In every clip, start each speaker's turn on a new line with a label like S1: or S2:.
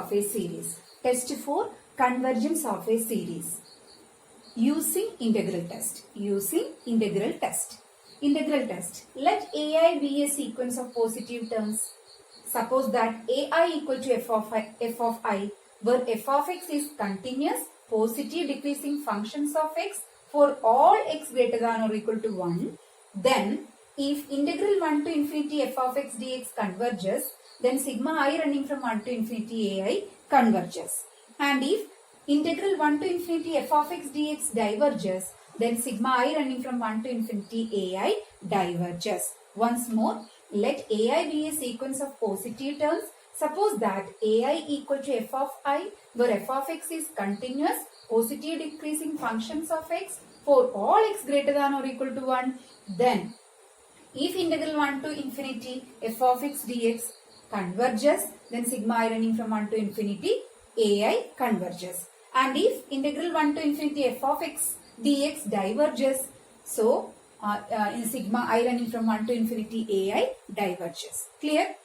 S1: of a series. Test for convergence of a series. Using integral test. Using integral test. Integral test. Let AI be a sequence of positive terms. Suppose that AI equal to f of I, where f of x is continuous, positive decreasing functions of x for all x greater than or equal to 1. Then, if integral 1 to infinity f of x dx converges, then sigma I running from 1 to infinity ai converges. And if integral 1 to infinity f of x dx diverges, then sigma I running from 1 to infinity ai diverges. Once more, let ai be a sequence of positive terms. Suppose that ai equal to f of I, where f of x is continuous, positive decreasing functions of x for all x greater than or equal to 1. Then, if integral 1 to infinity f of x dx converges, then sigma I running from 1 to infinity ai converges. And if integral 1 to infinity f of x dx diverges, so in sigma I running from 1 to infinity ai diverges. Clear?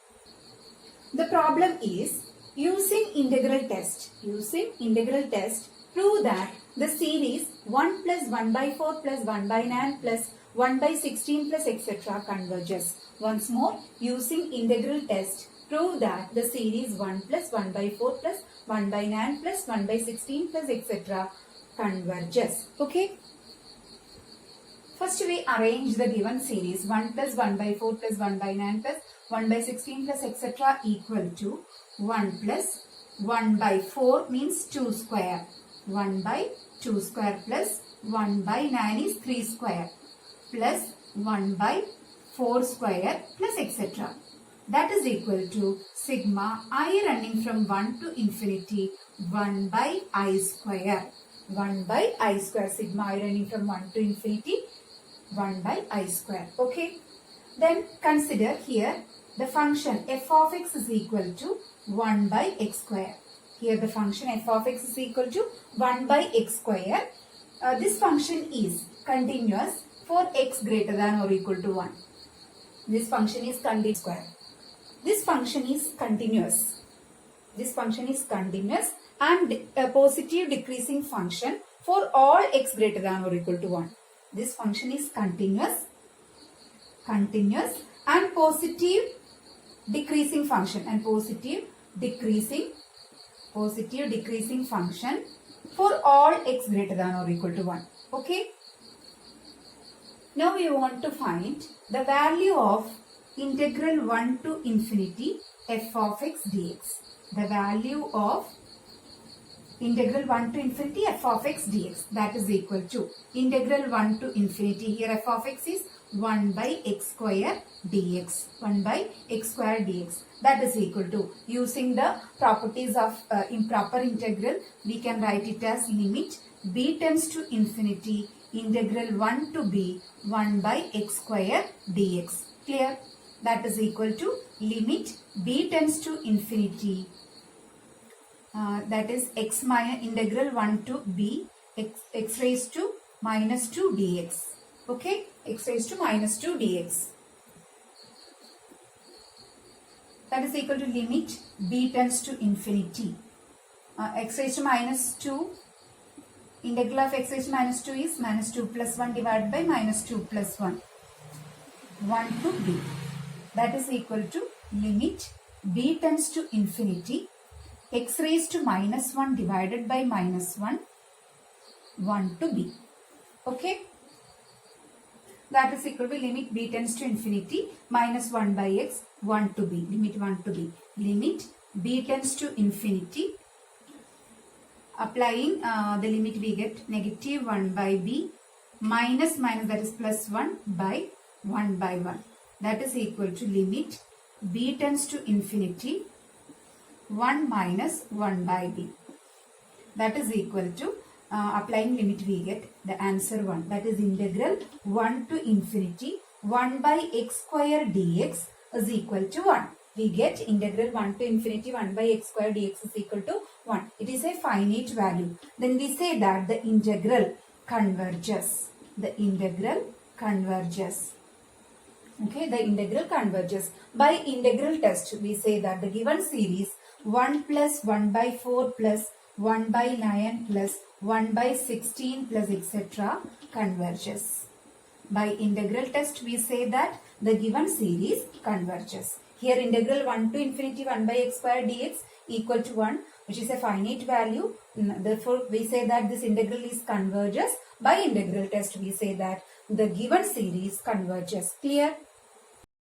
S1: The problem is using integral test. Using integral test, prove that the series 1 plus 1 by 4 plus 1 by 9 plus 1 by 16 plus etc. converges. Once more, using integral test, prove that the series 1 plus 1 by 4 plus 1 by 9 plus 1 by 16 plus etc. converges. Okay. First we arrange the given series 1 plus 1 by 4 plus 1 by 9 plus 1 by 16 plus etc. equal to 1 plus 1 by 4 means 2 square. 1 by 2 square plus 1 by 9 is 3 square plus 1 by 4 square plus etc. That is equal to sigma I running from 1 to infinity 1 by I square. 1 by I square, sigma I running from 1 to infinity 1 by I square. Okay. Then consider here the function f of x is equal to 1 by x square. Here the function f of x is equal to 1 by x square. This function is continuous for x greater than or equal to 1. This function is continuous square. This function is continuous. This function is continuous and a positive decreasing function for all x greater than or equal to 1. This function is continuous and positive decreasing function and positive decreasing function for all x greater than or equal to 1. Okay. Now we want to find the value of integral 1 to infinity f of x dx. The value of integral 1 to infinity f of x dx, that is equal to integral 1 to infinity, here f of x is 1 by x square dx. 1 by x square dx, that is equal to, using the properties of improper integral, we can write it as limit b tends to infinity integral 1 to b 1 by x square dx. Clear? That is equal to limit b tends to infinity, that is x minus integral 1 to b x raised to minus 2 dx. Okay, x raised to minus 2 dx. That is equal to limit b tends to infinity. X raised to minus 2, integral of x raised to minus 2 is minus 2 plus 1 divided by minus 2 plus 1. 1 to b. That is equal to limit b tends to infinity x raised to minus 1 divided by minus 1, 1 to b. Okay. That is equal to limit b tends to infinity minus 1 by x 1 to b. Limit 1 to b. Limit b tends to infinity. Applying the limit, we get negative 1 by b minus that is plus 1 by 1 by 1. That is equal to limit b tends to infinity 1 minus 1 by b. That is equal to applying limit, we get the answer 1. That is integral 1 to infinity 1 by x square dx is equal to 1. We get integral 1 to infinity 1 by x square dx is equal to 1. It is a finite value. Then we say that the integral converges. The integral converges. Okay, the integral converges. By integral test, we say that the given series 1 plus 1 by 4 plus 1 by 9 plus 1 by 16 plus etc. converges. By integral test, we say that the given series converges. Here integral 1 to infinity 1 by x square dx equal to 1, which is a finite value. Therefore, we say that this integral is converges. By integral test, we say that the given series converges. Clear?